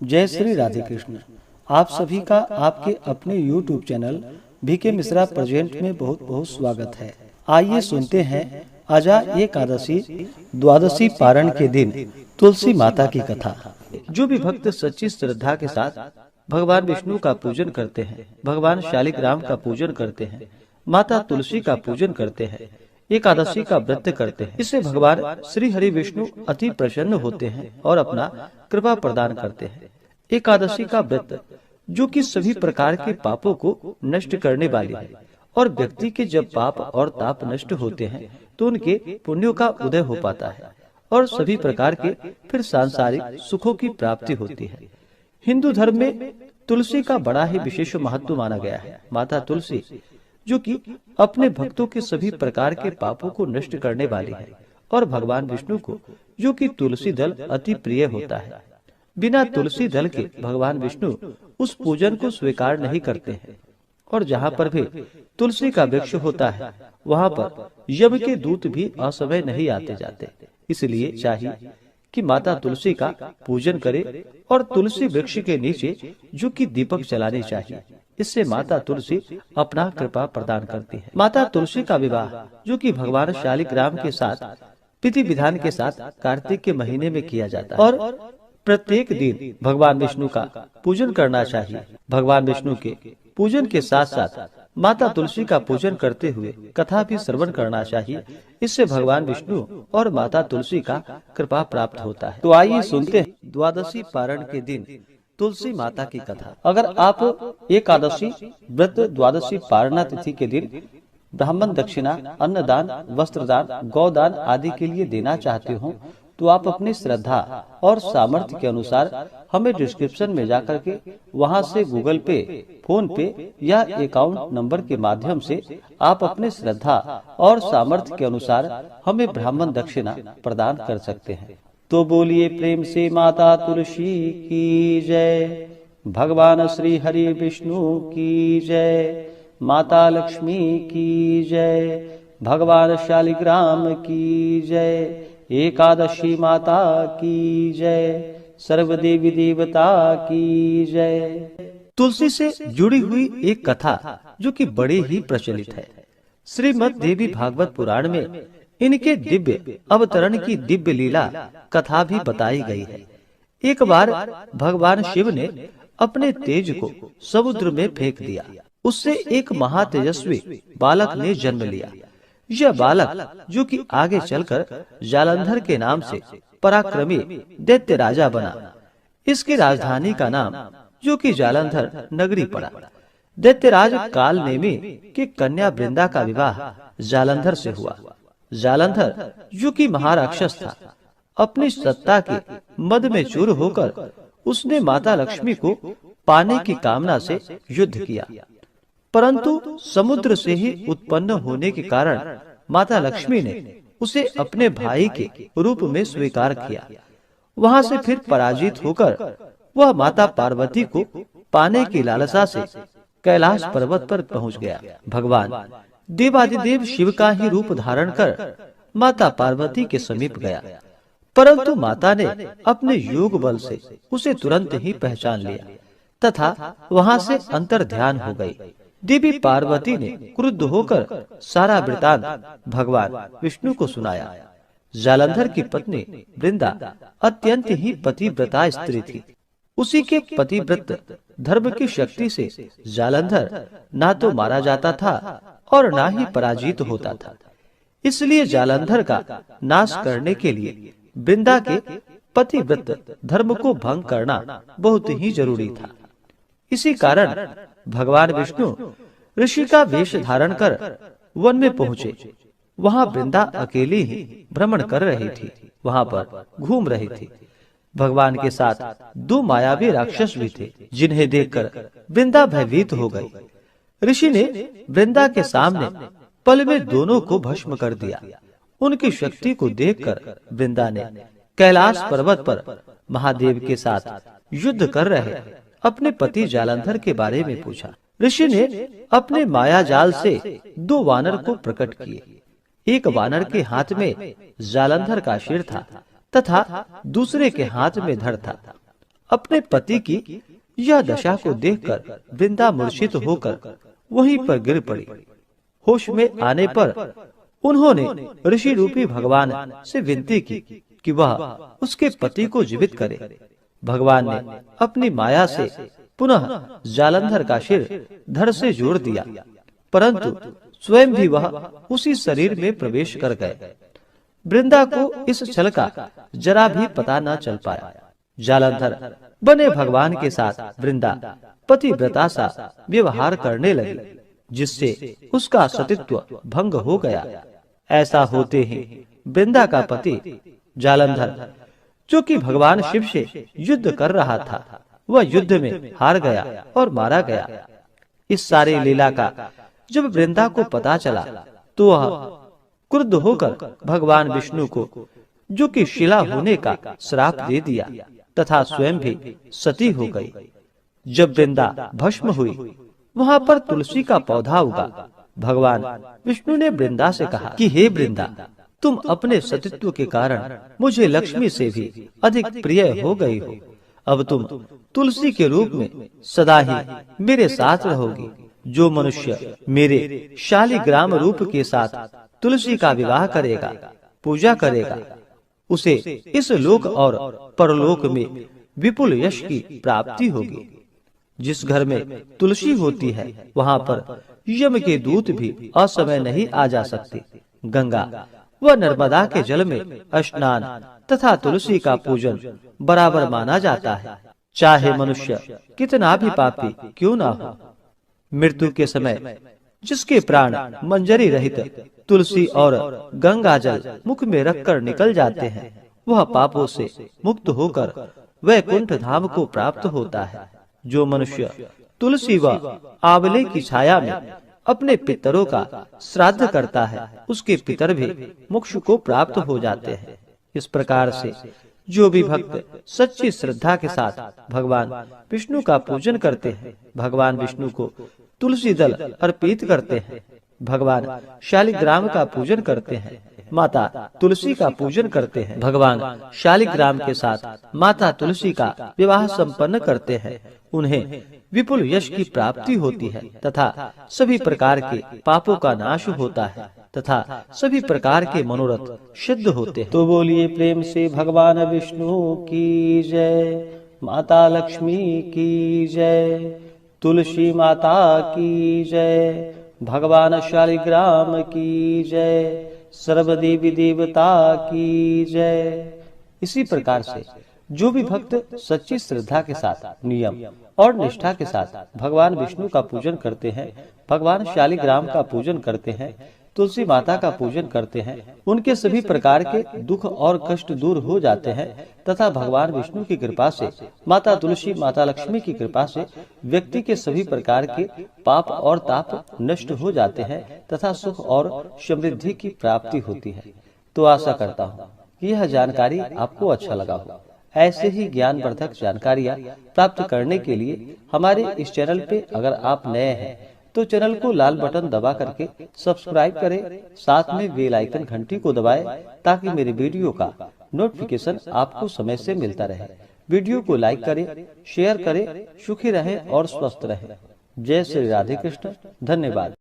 जय श्री राधे कृष्ण। आप सभी का आपके अपने YouTube channel B K Mishra present में बहुत बहुत स्वागत है। आइए सुनते हैं आजा एकादशी द्वादशी पारण के दिन तुलसी माता की कथा। जो भी भक्त सच्ची श्रद्धा के साथ भगवान विष्णु का पूजन करते हैं, भगवान शालिग्राम का पूजन करते हैं, माता तुलसी का पूजन करते हैं, एकादशी का व्रत करते हैं, इससे भगवान श्री हरि विष्णु अति प्रसन्न होते हैं और अपना कृपा प्रदान करते हैं। एकादशी का व्रत जो कि सभी प्रकार के पापों को नष्ट करने वाली है और व्यक्ति के जब पाप और ताप नष्ट होते हैं तो उनके पुण्यों का उदय हो पाता है और सभी प्रकार के फिर सांसारिक सुखों की प्राप्ति होती है। हिंदू धर्म में तुलसी का बड़ा ही विशेष महत्व माना गया है। माता तुलसी जो कि अपने भक्तों के सभी प्रकार के पापों को नष्ट करने वाली है और भगवान विष्णु को जो कि तुलसी दल अति प्रिय होता है। बिना तुलसी दल के भगवान विष्णु उस पूजन को स्वीकार नहीं करते हैं और जहाँ पर भी तुलसी का वृक्ष होता है वहाँ पर यम के दूत भी असमय नहीं आते जाते। इसलिए चाहिए कि माता तुलसी का पूजन करे और तुलसी वृक्ष के नीचे जो कि दीपक जलाने चाहिए। इससे माता तुलसी अपना कृपा प्रदान करती है। माता तुलसी का विवाह जो कि भगवान शालिग्राम के साथ विधि विधान के साथ कार्तिक के महीने में किया जाता है और प्रत्येक दिन भगवान विष्णु का पूजन करना चाहिए। भगवान विष्णु के पूजन के साथ साथ माता तुलसी का पूजन करते हुए कथा भी श्रवण करना चाहिए। इससे भगवान विष्णु और माता तुलसी का कृपा प्राप्त होता है। तो आइए सुनते हैं द्वादशी पारण के दिन तुलसी माता की कथा। अगर आप एकादशी व्रत द्वादशी पारणा तिथि के दिन ब्राह्मण दक्षिणा, अन्नदान, वस्त्रदान, गौदान आदि के लिए देना चाहते हो तो आप अपनी श्रद्धा और सामर्थ्य के अनुसार हमें डिस्क्रिप्शन में जाकर के वहां से गूगल पे, फोन पे या अकाउंट नंबर के माध्यम से आप अपने श्रद्धा और सामर्थ्य के अनुसार हमें ब्राह्मण दक्षिणा प्रदान कर सकते हैं। तो बोलिए प्रेम से माता तुलसी की जय, भगवान श्री हरि विष्णु की जय, माता लक्ष्मी की जय, भगवान शालिग्राम की जय, एकादशी माता की जय, सर्व देवी देवता की जय। तुलसी से जुड़ी हुई एक कथा जो कि बड़ी ही प्रचलित है। श्रीमद् देवी भागवत पुराण में इनके दिव्य अवतरण की दिव्य लीला कथा भी बताई गई है। एक बार भगवान शिव ने अपने तेज को समुद्र में फेंक दिया। उससे एक महातेजस्वी बालक ने जन्म लिया। यह बालक जो कि आगे चलकर जालंधर के नाम से पराक्रमी दैत्य राजा बना। इसकी राजधानी का नाम जो कि जालंधर नगरी पड़ा। दैत्यराज काल नेमी की कन्या वृंदा का विवाह जालंधर से हुआ। जालंधर जो कि महाराक्षस था, अपनी सत्ता के मद में चूर होकर उसने माता लक्ष्मी को पाने की कामना से युद्ध किया, परंतु समुद्र से ही उत्पन्न होने के कारण माता लक्ष्मी ने उसे अपने भाई के रूप में स्वीकार किया। वहां से फिर पराजित होकर वह माता पार्वती को पाने की लालसा से कैलाश पर्वत पर पहुंच गया। भगवान देवादिदेव शिव का ही रूप धारण कर माता पार्वती के समीप गया, परंतु माता ने अपने योग बल से उसे तुरंत ही पहचान लिया तथा वहां से अंतर ध्यान हो गई। देवी पार्वती ने क्रुद्ध होकर सारा वृतांत भगवान विष्णु को सुनाया। जालंधर की पत्नी वृंदा अत्यंत ही पतिव्रता स्त्री थी। उसी के पतिव्रत धर्म की शक्ति से जालंधर ना तो मारा जाता था और ना ही पराजित होता था। इसलिए जालंधर का नाश करने के लिए वृंदा के पतिव्रत धर्म को भंग करना बहुत ही जरूरी था। इसी कारण भगवान विष्णु ऋषि का वेश धारण कर वन में पहुँचे। वहाँ वृंदा अकेली ही भ्रमण कर रही थी, वहाँ पर घूम रही थी। भगवान के साथ दो मायावी राक्षस भी थे, जिन्हें देखकर वृंदा भयभीत हो गई। ऋषि ने वृंदा के सामने पल में दोनों को भस्म कर दिया। उनकी शक्ति को देखकर वृंदा ने कैलाश पर्वत पर महादेव के साथ युद्ध कर रहे अपने पति जालंधर के बारे में पूछा। ऋषि ने अपने माया जाल से दो वानर को प्रकट किए। एक वानर के हाथ में जालंधर का सिर था तथा दूसरे के हाथ में धड़ था। अपने पति की यह दशा को देखकर वृंदा मूर्छित होकर वहीं पर गिर पड़ी। होश में आने पर उन्होंने ऋषि रूपी भगवान से विनती की कि वह उसके पति को जीवित करे। भगवान ने अपनी माया से पुनः जालंधर का सिर धड़ से जोड़ दिया, परंतु स्वयं भी वह उसी शरीर में प्रवेश कर गए। वृंदा को इस छल का जरा भी पता न चल पाया। जालंधर बने भगवान के साथ वृंदा पतिव्रता सा व्यवहार करने लगी, जिससे उसका सतीत्व भंग हो गया। ऐसा होते ही वृंदा का पति जालंधर, जो कि भगवान शिव से युद्ध कर रहा था, वह युद्ध में हार गया और मारा गया। इस सारे लीला का जब वृंदा को पता चला तो वह क्रुद्ध होकर भगवान विष्णु को, जो कि शिला होने का श्राप दे दिया तथा स्वयं भी सती हो गई। जब वृंदा भस्म हुई, वहाँ पर तुलसी का पौधा उगा। भगवान विष्णु ने वृंदा से कहा कि हे वृंदा, तुम अपने सतीत्व के कारण मुझे लक्ष्मी से भी अधिक प्रिय हो गई हो। अब तुम तुलसी के रूप में सदा ही मेरे साथ रहोगी। जो मनुष्य मेरे शालिग्राम रूप के साथ तुलसी का विवाह करेगा, पूजा करेगा, उसे इस लोक और परलोक में विपुल यश की प्राप्ति होगी। जिस घर में तुलसी होती है, वहाँ पर यम के दूत भी असमय नहीं आ जा सकते। गंगा व नर्मदा के जल में स्नान तथा तुलसी का पूजन बराबर माना जाता है, चाहे मनुष्य कितना भी पापी क्यों ना हो। मृत्यु के समय जिसके प्राण मंजरी रहित तुलसी और गंगा जल मुख में रखकर निकल जाते हैं, वह पापों से मुक्त होकर वैकुंठ धाम को प्राप्त होता है। जो मनुष्य तुलसी व आंवले की छाया में अपने पितरों का श्राद्ध करता है, उसके पितर भी मोक्ष को प्राप्त हो जाते हैं। इस प्रकार से जो भी भक्त सच्ची श्रद्धा के साथ भगवान विष्णु का पूजन करते हैं, भगवान विष्णु को तुलसी दल अर्पित करते हैं, भगवान शालिग्राम का पूजन करते हैं, माता तुलसी का पूजन करते हैं, भगवान शालिग्राम के साथ माता तुलसी का विवाह संपन्न करते हैं, उन्हें विपुल यश की प्राप्ति होती है तथा सभी प्रकार के पापों का नाश होता है तथा सभी प्रकार के मनोरथ सिद्ध होते हैं। तो बोलिए प्रेम से भगवान विष्णु की जय, माता लक्ष्मी की जय, तुलसी माता की जय, भगवान शालिग्राम की जय, सर्व देवी देवता की जय। इसी प्रकार से जो भी भक्त सच्ची श्रद्धा के साथ नियम और निष्ठा के साथ भगवान विष्णु का पूजन करते हैं, भगवान शालिग्राम का पूजन करते हैं, तुलसी माता का पूजन करते हैं, उनके सभी प्रकार के दुख और कष्ट दूर हो जाते हैं तथा भगवान विष्णु की कृपा से, माता तुलसी माता लक्ष्मी की कृपा से व्यक्ति के सभी प्रकार के पाप और ताप नष्ट हो जाते हैं तथा सुख और समृद्धि की प्राप्ति होती है। तो आशा करता हूँ कि यह जानकारी आपको अच्छा लगा हो। ऐसे ही ज्ञानवर्धक जानकारियाँ प्राप्त करने के लिए हमारे इस चैनल पे अगर आप नए हैं तो चैनल को लाल बटन दबा करके सब्सक्राइब करें, साथ में बेल आइकन घंटी को दबाएं ताकि मेरे वीडियो का नोटिफिकेशन आपको समय से मिलता रहे। वीडियो को लाइक करें, शेयर करें, सुखी रहें और स्वस्थ रहें। जय श्री राधे कृष्ण। धन्यवाद।